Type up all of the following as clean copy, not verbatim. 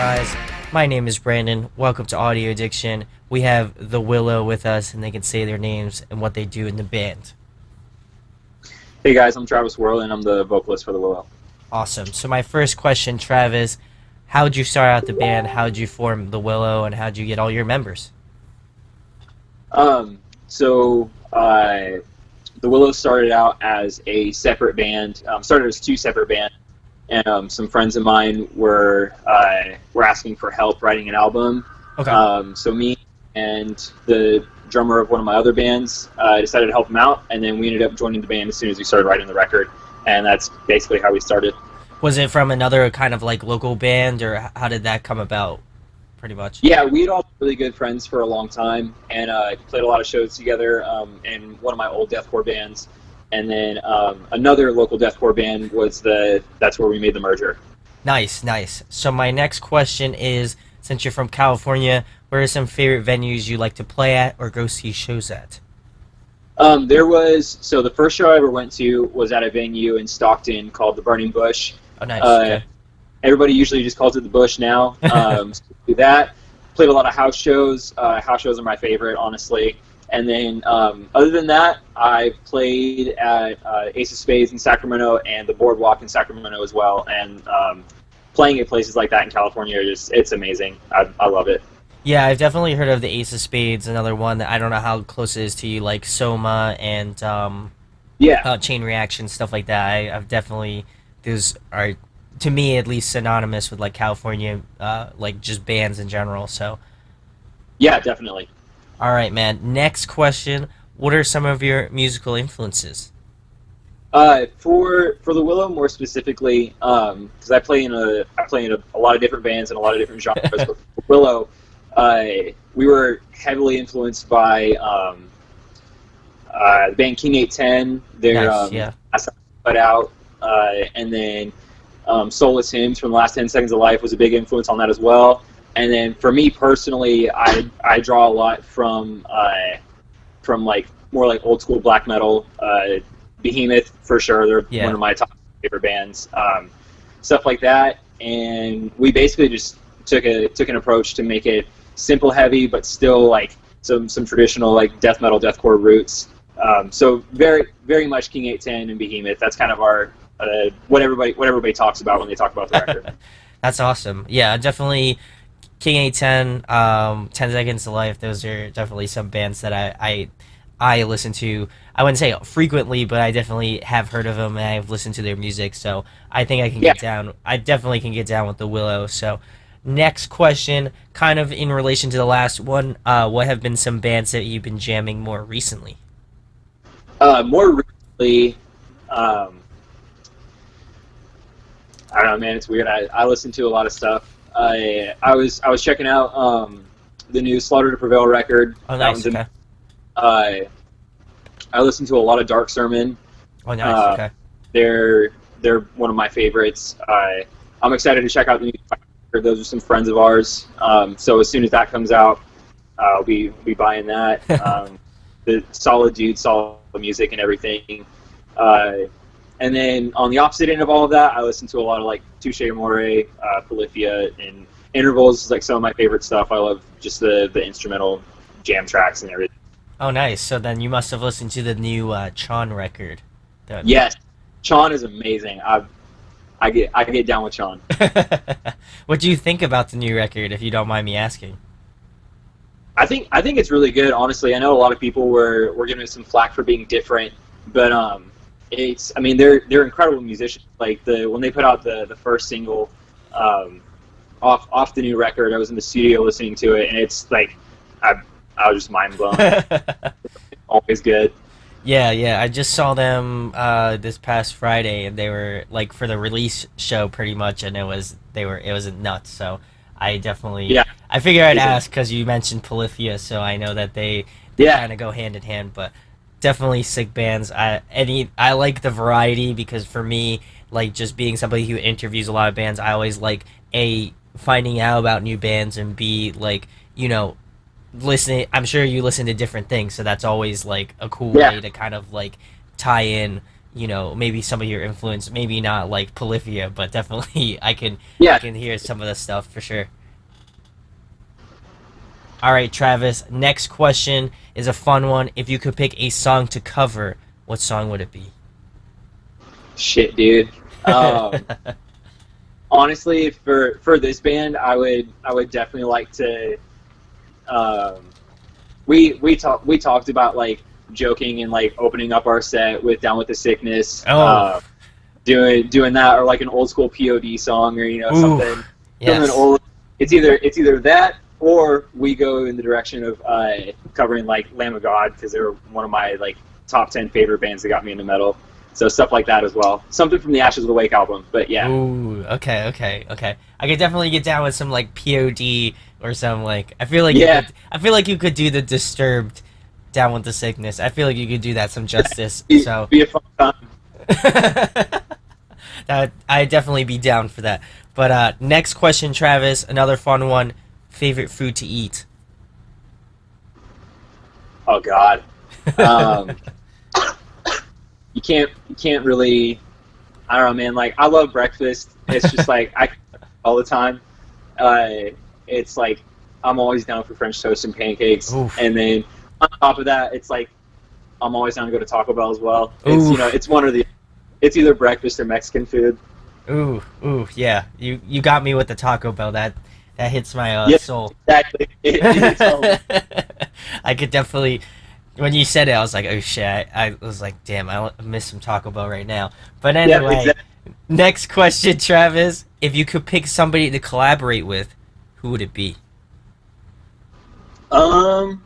guys? My name is Brandon. Welcome to Audio Addiction. We have the Willow with us, and they can say their names and what they do in the band. Hey guys, I'm Travis Whirl, and I'm the vocalist for the Willow. Awesome. So my first question, Travis, how'd you start out the band? How'd you form the Willow, and how'd you get all your members? The Willow started out as a separate band. Started as two separate bands, and some friends of mine were asking for help writing an album. Okay. So me and the drummer of one of my other bands decided to help him out, and then we ended up joining the band as soon as we started writing the record, and that's basically how we started. Was it from another kind of like local band, or how did that come about, pretty much? Yeah, we'd all been really good friends for a long time, and played a lot of shows together in one of my old deathcore bands, and then another local deathcore band that's where we made the merger. Nice, nice. So my next question is, since you're from California, where are some favorite venues you like to play at or go see shows at? The first show I ever went to was at a venue in Stockton called the Burning Bush. Oh, nice. Okay. Everybody usually just calls it the Bush now. So do that. Played a lot of house shows. House shows are my favorite, honestly. And then other than that, I've played at Ace of Spades in Sacramento and the Boardwalk in Sacramento as well. And playing at places like that in California, it's amazing. I love it. Yeah, I've definitely heard of the Ace of Spades. Another one that I don't know how close it is to you, like Soma and Chain Reaction, stuff like that. I've definitely, those are, to me at least, synonymous with like California, like just bands in general. So yeah, definitely. All right, man. Next question: what are some of your musical influences? For the Willow more specifically, because I play in a lot of different bands and a lot of different genres. But for Willow, we were heavily influenced by the band King 810. Their Nice, yeah. Last Time Put Out, and then Soulless Hymns from the Last 10 Seconds of Life was a big influence on that as well. And then for me personally, I draw a lot from like more like old school black metal. Behemoth for sure. They're one of my top favorite bands. Stuff like that, and we basically just took an approach to make it simple, heavy, but still like some traditional like death metal, deathcore roots. So very very much King 810 and Behemoth. That's kind of our what everybody talks about when they talk about the record. That's awesome. Yeah, definitely. King 810, 10 Seconds to Life. Those are definitely some bands that I listen to. I wouldn't say frequently, but I definitely have heard of them and I've listened to their music. So I think I can get down. I definitely can get down with the Willow. So next question, kind of in relation to the last one, what have been some bands that you've been jamming more recently? More recently, I don't know, man. It's weird. I listen to a lot of stuff. I was checking out the new Slaughter to Prevail record. Oh, nice. Okay. I listen to a lot of Dark Sermon. Oh, nice. Okay. They're one of my favorites. I'm excited to check out the new record. Those are some friends of ours. So as soon as that comes out, I'll be buying that. The solid dude, solid music and everything. And then on the opposite end of all of that, I listen to a lot of like Touche Amore, Polyphia, and Intervals is like some of my favorite stuff. I love just the instrumental jam tracks and everything. Oh, nice. So then you must have listened to the new Chon record. Yes, Chon is amazing. I get down with Chon. What do you think about the new record, if you don't mind me asking? I think it's really good. Honestly, I know a lot of people were giving it some flack for being different, but they're incredible musicians. Like when they put out the first single off the new record, I was in the studio listening to it, and it's like I was just mind blown. Always good. Yeah. I just saw them this past Friday, and they were like for the release show, pretty much, and it was nuts. So I definitely I figure I'd ask because you mentioned Polyphia, so I know that they kind of go hand in hand, but. Definitely sick bands. I like the variety because for me, like just being somebody who interviews a lot of bands, I always like finding out about new bands and B like listening. I'm sure you listen to different things, so that's always like a cool way to kind of like tie in maybe some of your influence, maybe not like Polyphia, but definitely I Yeah, can hear some of the stuff for sure. All right, Travis. Next question is a fun one. If you could pick a song to cover, what song would it be? shit, dude. Um, Honestly, for this band, I would definitely like to. Um, we talked about like joking and like opening up our set with "Down with the Sickness," Oh, doing that, or like an old school POD song, or ooh, something yes. old. It's either that, or we go in the direction of covering like Lamb of God, because they're one of my like top 10 favorite bands that got me into metal. So stuff like that as well. Something from the Ashes of the Wake album, but yeah, Ooh, okay, okay, okay. I could definitely get down with some like POD or some like. I feel like you yeah, could. I feel like you could do the Disturbed, Down with the Sickness. I feel like you could do that some justice. So be a fun time. that I'd definitely be down for that. But next question, Travis. Another fun one. Favorite food to eat? Oh God, um, you can't really. I don't know, man. Like I love breakfast. It's just like I all the time. It's like I'm always down for French toast and pancakes, Oof. and then on top of that, it's like I'm always down to go to Taco Bell as well. It's Oof. it's one or the it's either breakfast or Mexican food. Ooh. Ooh. Yeah. You got me with the Taco Bell. That hits my Yeah, soul. exactly. It's all I could definitely. When you said it, I was like, oh shit. I was like, damn, I miss some Taco Bell right now. But yeah, anyway, exactly. next question, Travis. If you could pick somebody to collaborate with, who would it be? Um,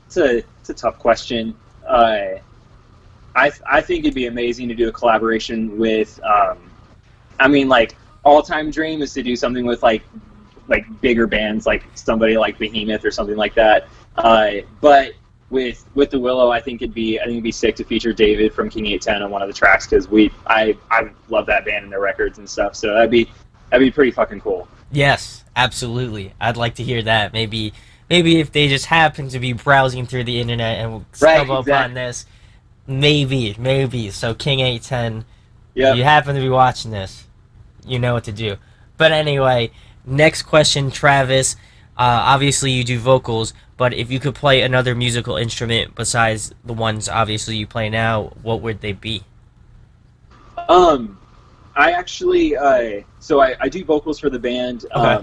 it's a tough question. I think it'd be amazing to do a collaboration with. I mean, like all time dream is to do something with like bigger bands, like somebody like Behemoth or something like that. But with the Willow, I think it'd be sick to feature David from King 810 on one of the tracks, because I love that band and their records and stuff. So that'd be pretty fucking cool. Yes, absolutely. I'd like to hear that. Maybe if they just happen to be browsing through the internet and Right? stumble upon Exactly. this, maybe. So King 810, if Yep. you happen to be watching this, you know what to do. But anyway, next question, Travis. Obviously, you do vocals, but if you could play another musical instrument besides the ones obviously you play now, what would they be? Um, I actually, so I do vocals for the band. Okay.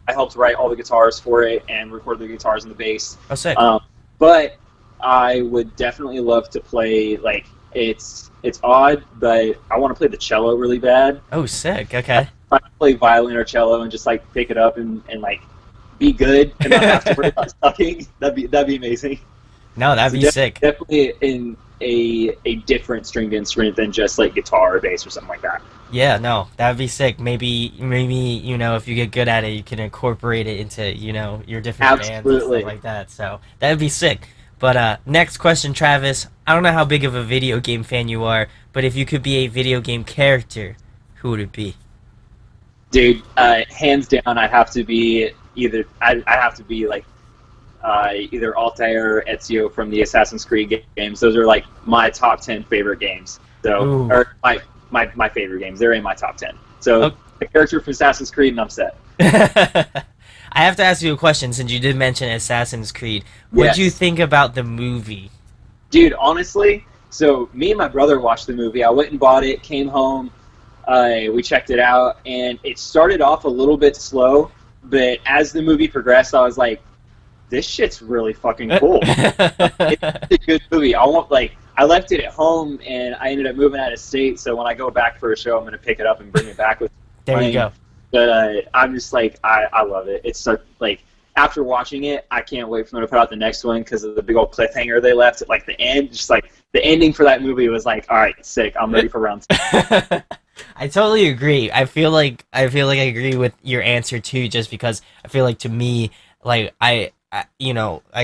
I helped write all the guitars for it and record the guitars and the bass. Oh, sick. But I would definitely love to play, like, it's odd, but I want to play the cello really bad. Oh, sick. Okay. I play violin or cello and just like pick it up and like be good and not have to worry about sucking. That'd be amazing. No, that'd So be sick. definitely in a different stringed instrument than just like guitar or bass or something like that. Yeah, no, that'd be sick. Maybe if you get good at it, you can incorporate it into your different bands and stuff Absolutely. like that. So that'd be sick. But next question, Travis. I don't know how big of a video game fan you are, but if you could be a video game character, who would it be? Dude, hands down, I have to be like either Altair or Ezio from the Assassin's Creed games. Those are like my top 10 favorite games. So, Ooh. or my favorite games. They're in my top 10. So, Okay. a character from Assassin's Creed, and I'm set. I have to ask you a question since you did mention Assassin's Creed. What'd you Yes. think about the movie? Dude, honestly, so me and my brother watched the movie. I went and bought it, came home, we checked it out, and it started off a little bit slow, but as the movie progressed, I was like, this shit's really fucking cool. It's a good movie. I left it at home, and I ended up moving out of state. So when I go back for a show, I'm gonna pick it up and bring it back with There you playing. go. But I'm just like I love it. It's so like after watching it, I can't wait for them to put out the next one because of the big old cliffhanger they left at like the end. Just like the ending for that movie was like, all right, sick. I'm ready for round two. I totally agree. I feel like I agree with your answer too, just because I feel like to me, like I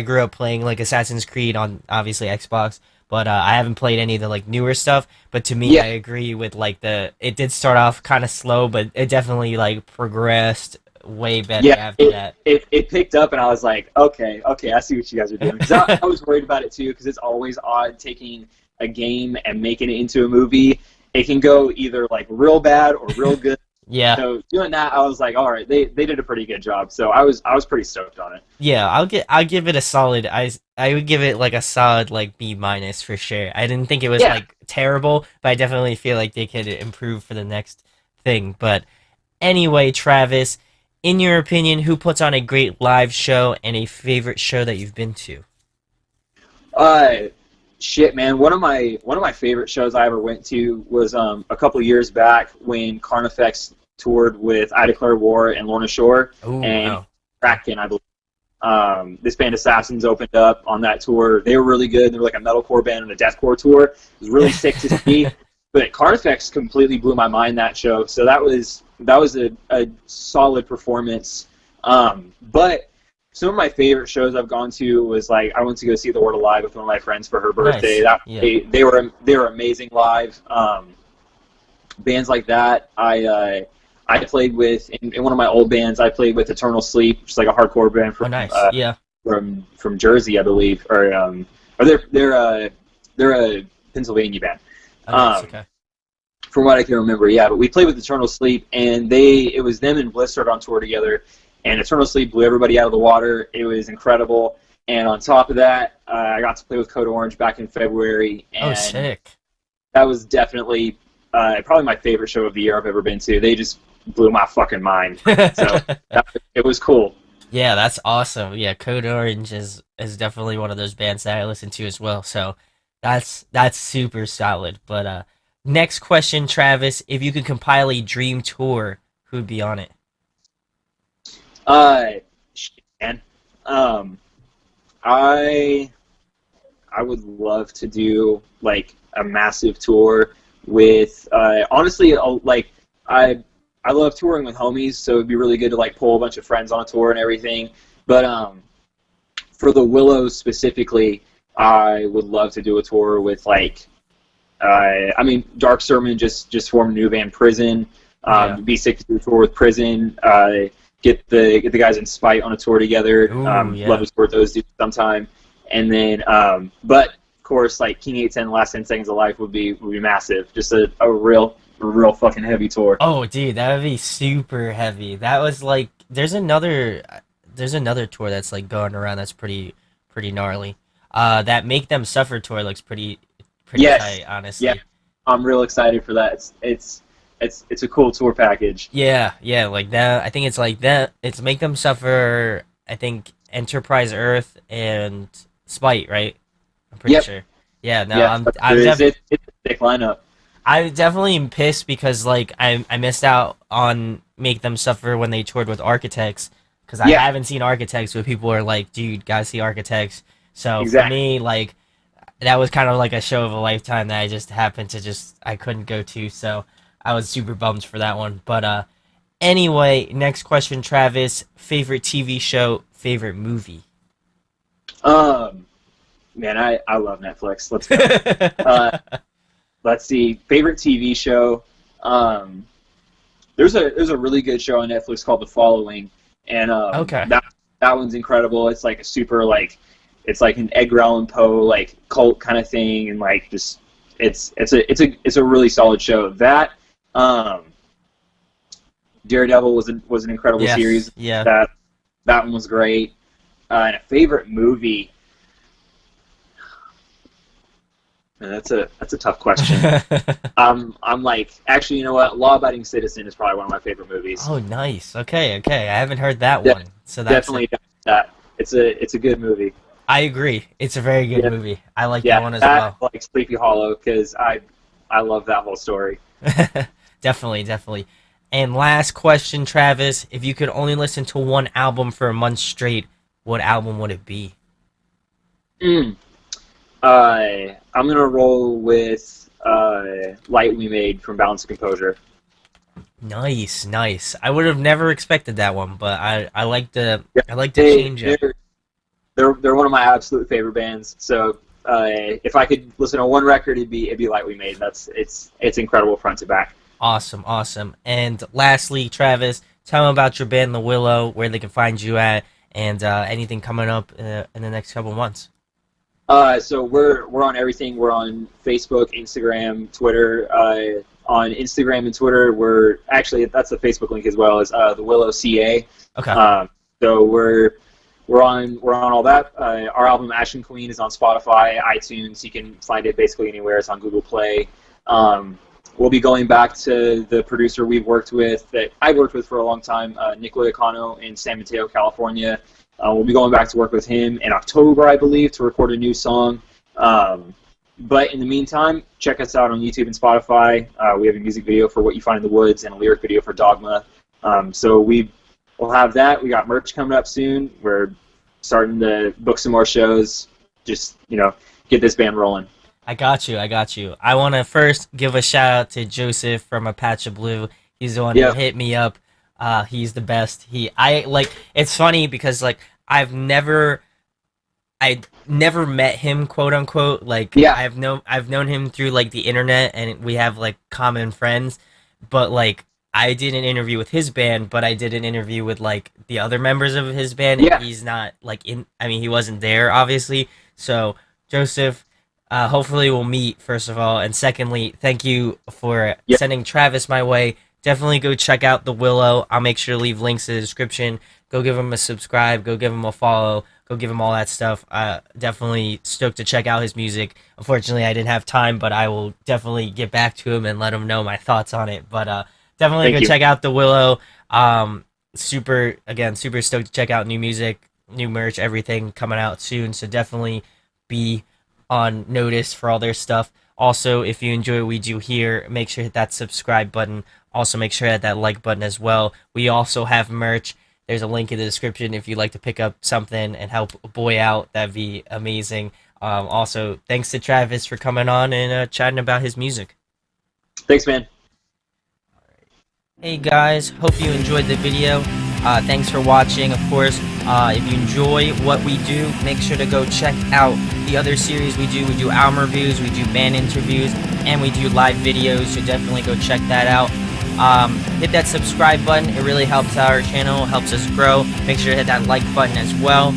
grew up playing like Assassin's Creed on obviously Xbox, but I haven't played any of the like newer stuff. But to me, Yeah, I agree with like it did start off kind of slow, but it definitely like progressed way better Yeah, after that. it picked up, and I was like, okay, I see what you guys are doing. Because I was worried about it too, because it's always odd taking a game and making it into a movie. It can go either like real bad or real good. Yeah. So doing that, I was like, all right, they did a pretty good job. So I was pretty stoked on it. Yeah, I'll give it a solid. I would give it like a solid like B minus for sure. I didn't think it was Yeah. like terrible, but I definitely feel like they could improve for the next thing. But anyway, Travis, in your opinion, who puts on a great live show and a favorite show that you've been to? Uh, Shit, man. One of my favorite shows I ever went to was a couple of years back when Carnifex toured with I Declare War and Lorna Shore Ooh, and wow. Kraken, I believe. This band Assassins opened up on that tour. They were really good. They were like a metalcore band on a deathcore tour. It was really sick to see. But Carnifex completely blew my mind that show. So that was a solid performance. But some of my favorite shows I've gone to was like I went to go see The Word Alive with one of my friends for her birthday. Nice. That Yeah. they were amazing live. Bands like that. I played with in one of my old bands. I played with Eternal Sleep, which is like a hardcore band Oh, from nice. Yeah. from Jersey, I believe, or they're a Pennsylvania band. Oh, nice. Um, Okay. from what I can remember, yeah. But we played with Eternal Sleep, and it was them and Blizzard on tour together, and Eternal Sleep blew everybody out of the water. It was incredible. And on top of that, I got to play with Code Orange back in February, and Oh, sick. that was definitely probably my favorite show of the year I've ever been to. They just blew my fucking mind. So it was cool. Yeah, that's awesome. Yeah, Code Orange is definitely one of those bands that I listen to as well. So that's super solid. But next question, Travis, if you could compile a dream tour, who'd be on it? Uh, Shit, man. I would love to do like a massive tour with honestly like I love touring with homies, so it'd be really good to like pull a bunch of friends on a tour and everything. But for the Willows specifically, I would love to do a tour with like I mean Dark Sermon just formed a new band Prison. Yeah. Be sick to do a tour with Prison. Get the guys in Spite on a tour together. Ooh, yeah. Love to support those dudes sometime. And then, but of course, like King 810, Last 10 Seconds of Life would be massive. Just a real fucking heavy tour. Oh, dude, that would be super heavy. That was like there's another tour that's like going around that's pretty gnarly. That Make Them Suffer tour looks pretty Yes. tight, honestly. Yeah, I'm real excited for that. It's a cool tour package. Yeah, yeah, like that. I think it's like that. It's Make Them Suffer. I think Enterprise Earth and Spite, right? I'm pretty Yep. sure. Yeah, no, Yeah, it's a sick lineup. I'm definitely pissed because like I missed out on Make Them Suffer when they toured with Architects because I Yeah. haven't seen Architects, but people are like, dude, gotta see Architects. So for Exactly. me, like that was kind of like a show of a lifetime that I just happened to I couldn't go to. So I was super bummed for that one. But anyway, next question, Travis. Favorite TV show, favorite movie? Man, I love Netflix. Let's go. Let's see. Favorite TV show. There's a really good show on Netflix called The Following, and Okay. that one's incredible. It's like a super like it's like an Edgar Allan Poe like cult kind of thing, and like just it's a really solid show. That Daredevil was an incredible Yes, series. yeah. That one was great. And a favorite movie. Man, that's a tough question. I'm like, actually, you know what? Law Abiding Citizen is probably one of my favorite movies. Oh, nice. Okay, okay. I haven't heard that De- one. So that's Definitely that. It's a good movie. I agree. It's a very good Yeah. movie. I like Yeah, that one as that, well. like Sleepy Hollow, because I love that whole story. Definitely, definitely. And last question, Travis. If you could only listen to one album for a month straight, what album would it be? I'm gonna roll with Light We Made from Balance and Composure. Nice, nice. I would have never expected that one, but I like the Yeah, I like the They, change up. they're one of my absolute favorite bands. So if I could listen to one record, it'd be Light We Made. It's incredible front to back. Awesome, awesome. And lastly, Travis, tell them about your band, The Willow, where they can find you at, and anything coming up in the next couple months. So we're on everything. We're on Facebook, Instagram, Twitter. On Instagram and Twitter, we're actually, that's the Facebook link as well, is the Willow CA. Okay. So we're on all that. Our album Ashen Queen is on Spotify, iTunes. You can find it basically anywhere. It's on Google Play. We'll be going back to the producer we've worked with, that I've worked with for a long time, Nick Loyacano in San Mateo, California. We'll be going back to work with him in October, I believe, to record a new song. But in the meantime, check us out on YouTube and Spotify. We have a music video for What You Find in the Woods and a lyric video for Dogma. So we'll have that. We got merch coming up soon. We're starting to book some more shows. Just, get this band rolling. I got you. I want to first give a shout out to Joseph from A Patch of Blue. He's the one who hit me up. He's the best. It's funny because I've never met him, quote unquote. I've known him through the internet, and we have common friends. But I did an interview with his band, but I did an interview with the other members of his band. Yeah. And he's not he wasn't there, obviously. So Joseph, hopefully we'll meet, first of all, and secondly, thank you for sending Travis my way. Definitely go check out The Willow. I'll make sure to leave links in the description. Go give him a subscribe. Go give him a follow. Go give him all that stuff. Definitely stoked to check out his music. Unfortunately, I didn't have time, but I will definitely get back to him and let him know my thoughts on it. But definitely go check out The Willow. Super stoked to check out new music, new merch, everything coming out soon. So definitely be on notice for all their stuff. Also, if you enjoy what we do here, make sure to hit that subscribe button. Also, make sure to hit that like button as well. We also have merch. There's a link in the description if you'd like to pick up something and help a boy out. That'd be amazing. Also, thanks to Travis for coming on and chatting about his music. Thanks, man. Hey guys, hope you enjoyed the video. Thanks for watching. Of course, if you enjoy what we do, make sure to go check out the other series we do. We do album reviews, we do band interviews, and we do live videos, so definitely go check that out. Hit that subscribe button. It really helps out our channel, helps us grow. Make sure to hit that like button as well.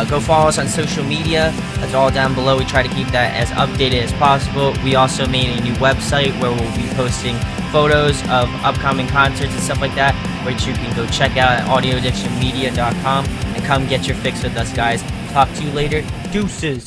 Go follow us on social media. That's all down below. We try to keep that as updated as possible. We also made a new website where we'll be posting photos of upcoming concerts and stuff like that, which you can go check out at audioaddictionmedia.com and come get your fix with us, guys. Talk to you later. Deuces.